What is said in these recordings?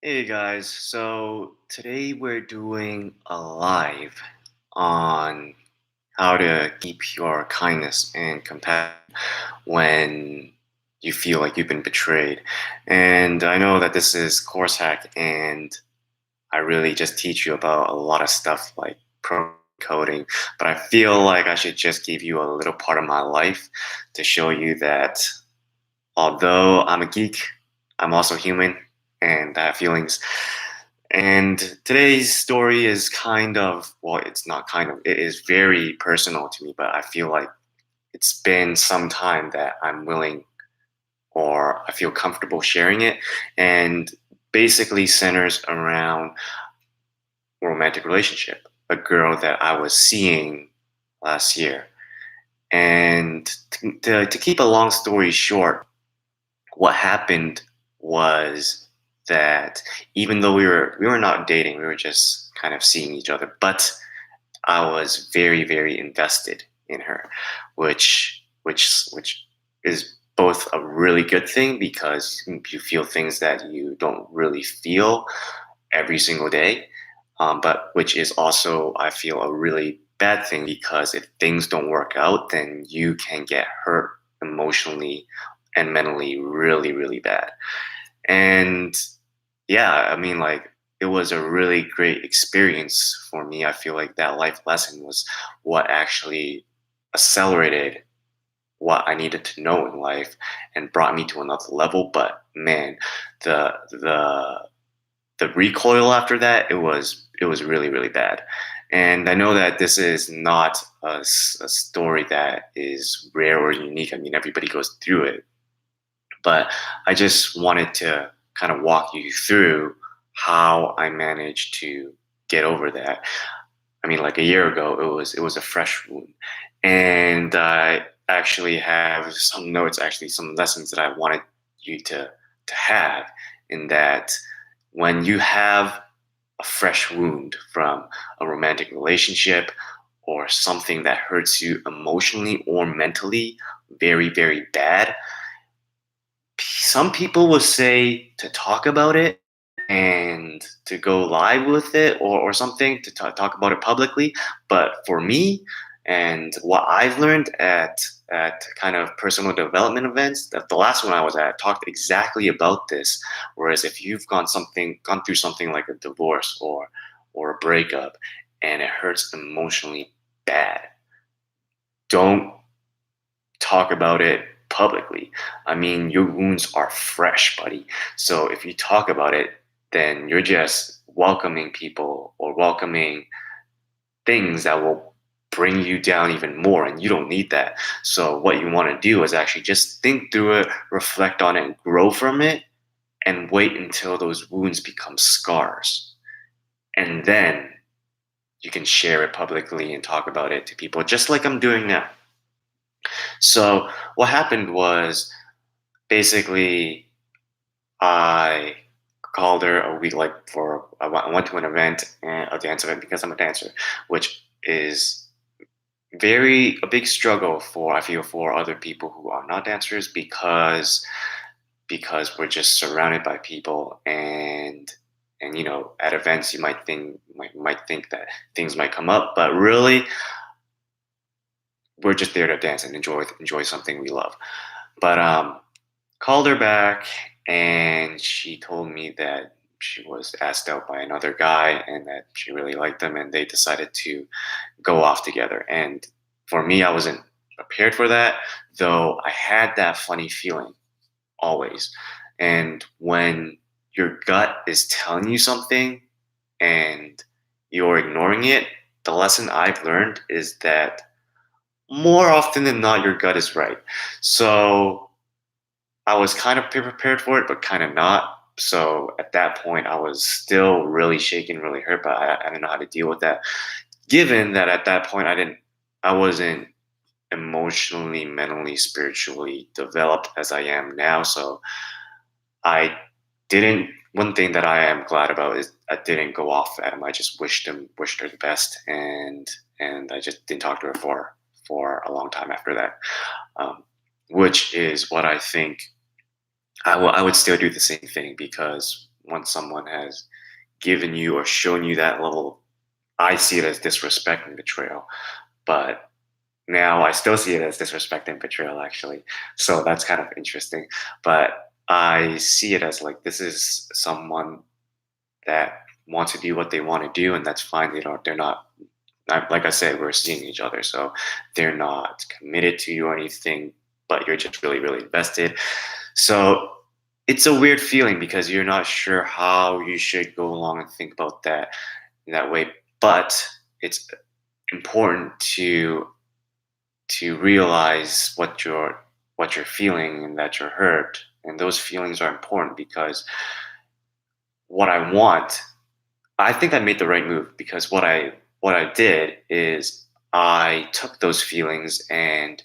Hey guys, so today we're doing a live on how to keep your kindness and compassion when you feel like you've been betrayed. And I know that this is course hack, and I really just teach you about a lot of stuff like pro coding, but I feel like I should just give you a little part of my life to show you that although I'm a geek, I'm also human and I have feelings. And today's story is kind of, well, it's not kind of, it is very personal to me, but I feel like it's been some time that I'm willing or I feel comfortable sharing it. And basically centers around a romantic relationship, a girl that I was seeing last year. And to keep a long story short, what happened was that even though we were not dating, we were just kind of seeing each other, but I was very invested in her, which is both a really good thing because you feel things that you don't really feel every single day, but which is also I feel a really bad thing because if things don't work out, then you can get hurt emotionally and mentally really bad. And yeah, I mean, like, it was a really great experience for me. I feel like that life lesson was what actually accelerated what I needed to know in life and brought me to another level. But man, the the the recoil after that, it was really bad. And I know that this is not a story that is rare or unique. I mean, everybody goes through it, but I just wanted to kind of walk you through how I managed to get over that. I mean, like a year ago, it was a fresh wound, and I actually have some notes, actually some lessons that I wanted you to have in that when you have a fresh wound from a romantic relationship or something that hurts you emotionally or mentally very bad, some people will say to talk about it and to go live with it or something to talk about it publicly. But for me, and what I've learned at kind of personal development events, that the last one I was at talked exactly about this. Whereas if you've gone through something like a divorce or a breakup and it hurts emotionally bad, don't talk about it publicly. I mean, your wounds are fresh, buddy. So if you talk about it, then you're just welcoming people or welcoming things that will bring you down even more, and you don't need that. So what you want to do is actually just think through it, reflect on it, and grow from it, and wait until those wounds become scars. And then you can share it publicly and talk about it to people, just like I'm doing now. So what happened was basically I called her a week like for I went to an event and a dance event because I'm a dancer, which is very a big struggle for I feel for other people who are not dancers because we're just surrounded by people and at events you might think that things might come up, but really we're just there to dance and enjoy something we love. But called her back and she told me that she was asked out by another guy and that she really liked him and they decided to go off together. And for me, I wasn't prepared for that, though I had that funny feeling always. And when your gut is telling you something and you're ignoring it, the lesson I've learned is that more often than not, your gut is right. So I was kind of prepared for it, but kind of not. So at that point, I was still really shaken, really hurt, but I didn't know how to deal with that. Given that at that point, I wasn't emotionally, mentally, spiritually developed as I am now. So I didn't. One thing that I am glad about is I didn't go off at him. I just wished her the best, and I just didn't talk to her for a long time after that. Which is what I think I would still do the same thing because when someone has given you or shown you that level. I see it as disrespect and betrayal, but now I still see it as disrespect and betrayal, actually. So that's kind of interesting. But I see it as like this is someone that wants to do what they want to do, and that's fine. They're not, like I said, we're seeing each other, so they're not committed to you or anything, but you're just really, really invested. So it's a weird feeling because you're not sure how you should go along and think about that in that way. But it's important to realize what you're feeling and that you're hurt. And those feelings are important because what I want, I think I made the right move because what I did is I took those feelings and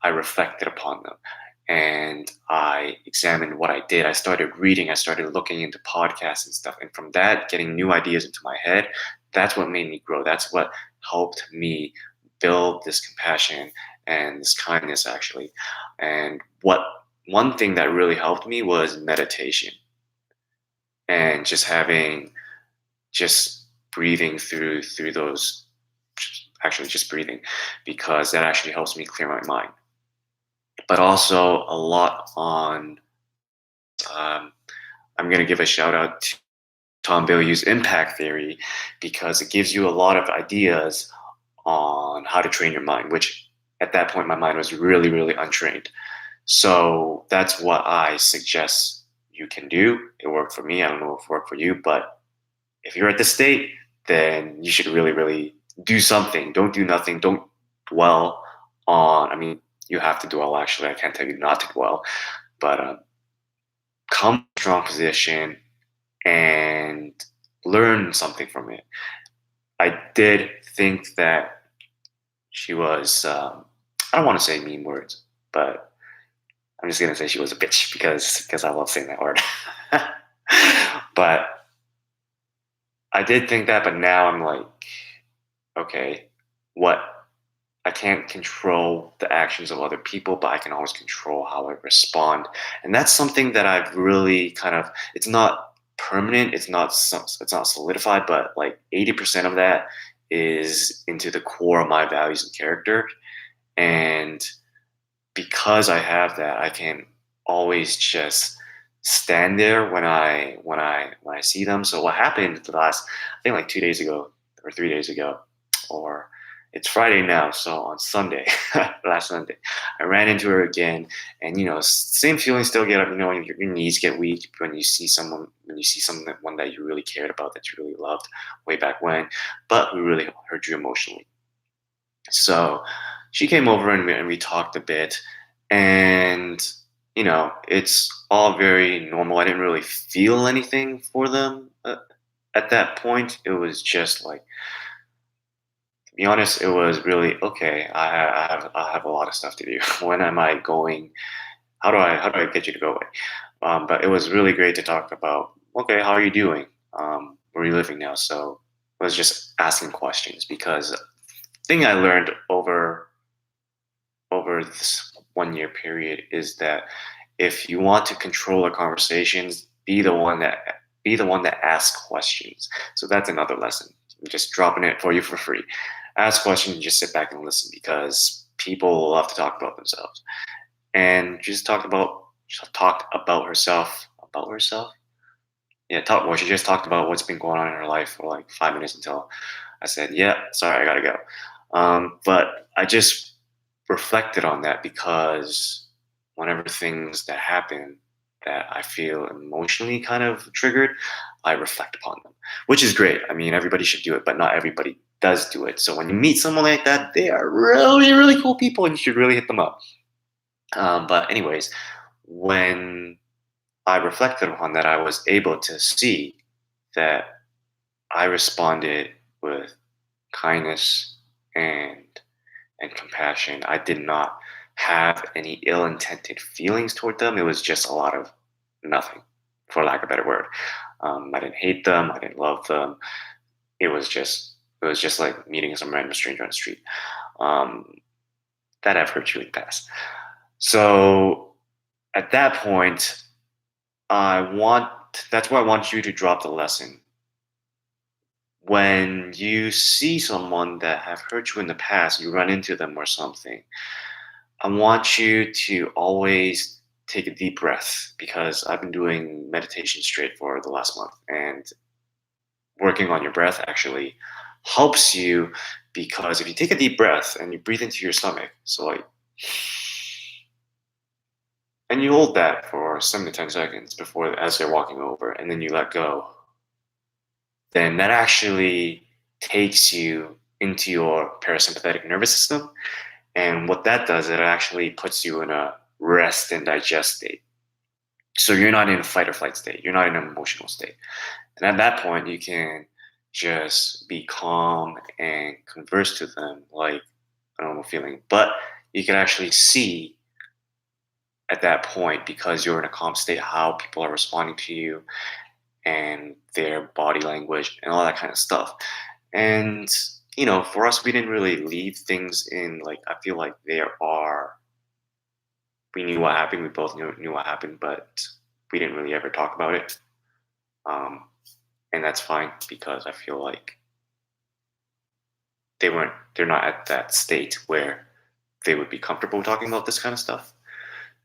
I reflected upon them and I examined what I did. I started reading, I started looking into podcasts and stuff. And from that, getting new ideas into my head, that's what made me grow. That's what helped me build this compassion and this kindness, actually. And what one thing that really helped me was meditation and just breathing through those, actually just breathing, because that actually helps me clear my mind. But also a lot on, um, I'm going to give a shout out to Tom Bilyeu's impact theory because it gives you a lot of ideas on how to train your mind, which at that point my mind was really, really untrained. So that's what I suggest you can do. It worked for me. I don't know if it worked for you, but if you're at this state, then you should really, really do something. Don't do nothing. Don't dwell on, I mean, you have to dwell, actually. I can't tell you not to dwell, but come to a strong position and learn something from it. I did think that she was, I don't want to say mean words, but I'm just going to say she was a bitch because I love saying that word. But I did think that, but now I'm like, okay, what? I can't control the actions of other people, but I can always control how I respond. And that's something that I've really kind of, it's not permanent, it's not solidified, but like 80% of that is into the core of my values and character. And because I have that, I can always just stand there when I see them. So what happened the last, I think like 2 days ago or 3 days ago, or it's Friday now, so on Sunday, last Sunday, I ran into her again, and same feeling still get up. When your knees get weak when you see someone that you really cared about, that you really loved way back when, but who really hurt you emotionally. So she came over and we talked a bit, and it's all very normal. I didn't really feel anything for them at that point. It was just like, to be honest, it was really okay. I have a lot of stuff to do. When am I going? How do I get you to go away? But it was really great to talk about. Okay, how are you doing? Where are you living now? So I was just asking questions because thing I learned over this 1 year period is that if you want to control the conversations, be the one that asks questions. So that's another lesson. I'm just dropping it for you for free. Ask questions and just sit back and listen because people love to talk about themselves. And she talked about herself. Yeah, she just talked about what's been going on in her life for like 5 minutes until I said, "Yeah, sorry, I gotta go." But I just reflected on that because whenever things that happen that I feel emotionally kind of triggered, I reflect upon them, which is great. I mean, everybody should do it, but not everybody does do it. So when you meet someone like that, they are really, really cool people, and you should really hit them up. But anyways, when I reflected upon that, I was able to see that I responded with kindness and compassion. I did not have any ill-intended feelings toward them. It was just a lot of nothing, for lack of a better word. I didn't hate them. I didn't love them. It was just like meeting some random stranger on the street. Um, that I've heard really pass. So at that point, I want that's why I want you to drop the lesson. When you see someone that have hurt you in the past, you run into them or something, I want you to always take a deep breath, because I've been doing meditation straight for the last month, and working on your breath actually helps you, because if you take a deep breath and you breathe into your stomach, so like, and you hold that for 7 to 10 seconds before, as they're walking over, and then you let go, then that actually takes you into your parasympathetic nervous system. And what that does, it actually puts you in a rest and digest state. So you're not in a fight or flight state. You're not in an emotional state. And at that point, you can just be calm and converse to them like a normal feeling. But you can actually see at that point, because you're in a calm state, how people are responding to you and their body language and all that kind of stuff. And, for us, we didn't really leave things in, like, I feel like we knew what happened. We both knew what happened, but we didn't really ever talk about it. Um, and that's fine, because I feel like they're not at that state where they would be comfortable talking about this kind of stuff.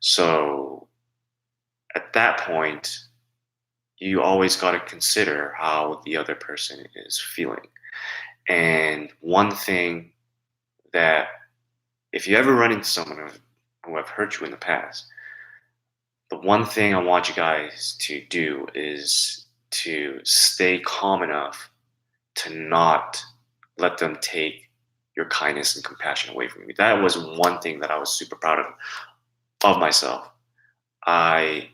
So at that point, you always got to consider how the other person is feeling. And one thing that, if you ever run into someone who have hurt you in the past, the one thing I want you guys to do is to stay calm enough to not let them take your kindness and compassion away from you. That was one thing that I was super proud of myself. I,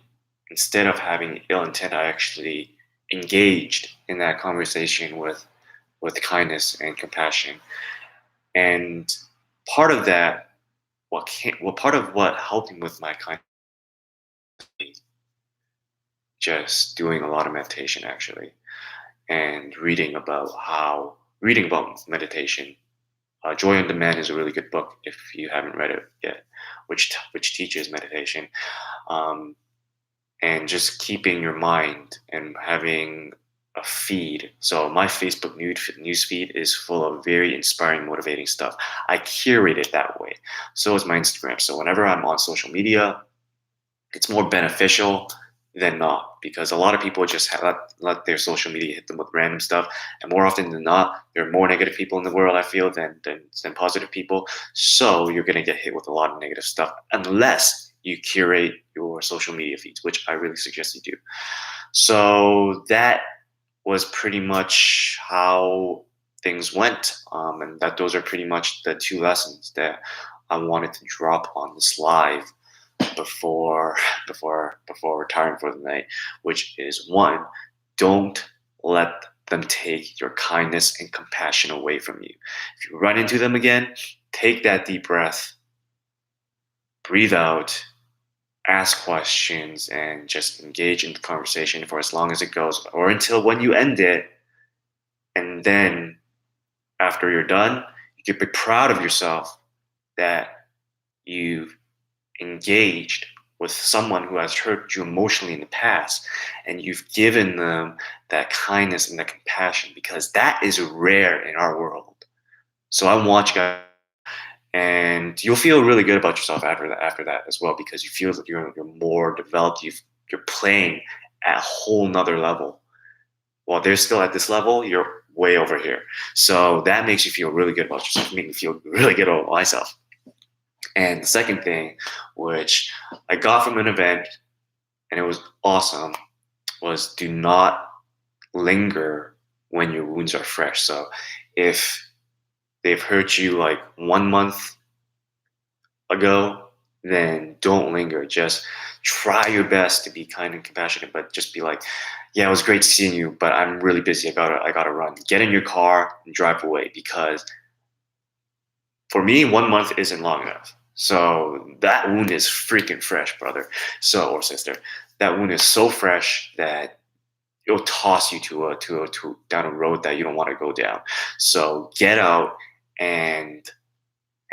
instead of having ill intent, I actually engaged in that conversation with kindness and compassion. And part of that, part of what helped me with my kindness, just doing a lot of meditation actually, and reading about meditation. Joy on Demand is a really good book if you haven't read it yet, which teaches meditation. Um, and just keeping your mind and having a feed. So my Facebook news feed is full of very inspiring, motivating stuff. I curate it that way. So is my Instagram. So whenever I'm on social media, it's more beneficial than not, because a lot of people just let their social media hit them with random stuff, and more often than not, there are more negative people in the world, I feel, than positive people. So you're going to get hit with a lot of negative stuff unless you curate your social media feeds, which I really suggest you do. So that was pretty much how things went, and that those are pretty much the two lessons that I wanted to drop on this live before before retiring for the night, which is, one, don't let them take your kindness and compassion away from you. If you run into them again, take that deep breath, breathe out, ask questions, and just engage in the conversation for as long as it goes, or until when you end it. And then after you're done, you can be proud of yourself that you've engaged with someone who has hurt you emotionally in the past, and you've given them that kindness and that compassion, because that is rare in our world. So I want you guys, and you'll feel really good about yourself after that as well, because you feel that you're more developed. You're playing at a whole nother level. While they're still at this level, you're way over here. So that makes you feel really good about yourself. It made me feel really good about myself. And the second thing, which I got from an event, and it was awesome, was do not linger when your wounds are fresh. So if they've hurt you like 1 month ago, then don't linger. Just try your best to be kind and compassionate, but just be like, yeah, it was great seeing you, but I'm really busy. I gotta run. Get in your car and drive away, because for me, 1 month isn't long enough. So that wound is freaking fresh, brother. So, or sister, that wound is so fresh that it'll toss you to down a road that you don't want to go down. So get out and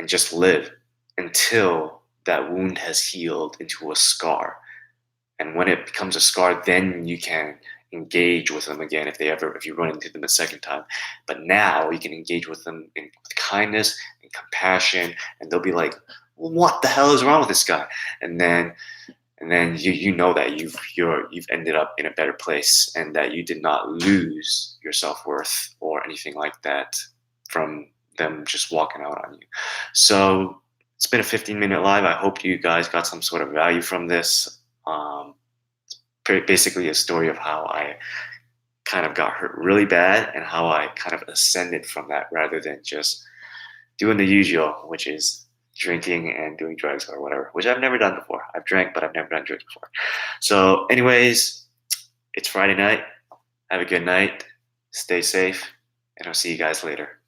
just live until that wound has healed into a scar. And when it becomes a scar, then you can engage with them again if you run into them a second time. But now you can engage with them with kindness and compassion, and they'll be like, "What the hell is wrong with this guy?" And then you know that you've ended up in a better place, and that you did not lose your self-worth or anything like that from them just walking out on you. So it's been a 15-minute live. I hope you guys got some sort of value from this. um, Basically a story of how I kind of got hurt really bad and how I kind of ascended from that, rather than just doing the usual, which is drinking and doing drugs or whatever, which I've never done before. I've drank, but I've never done drugs before. So, anyways, it's Friday night. Have a good night. Stay safe, and I'll see you guys later.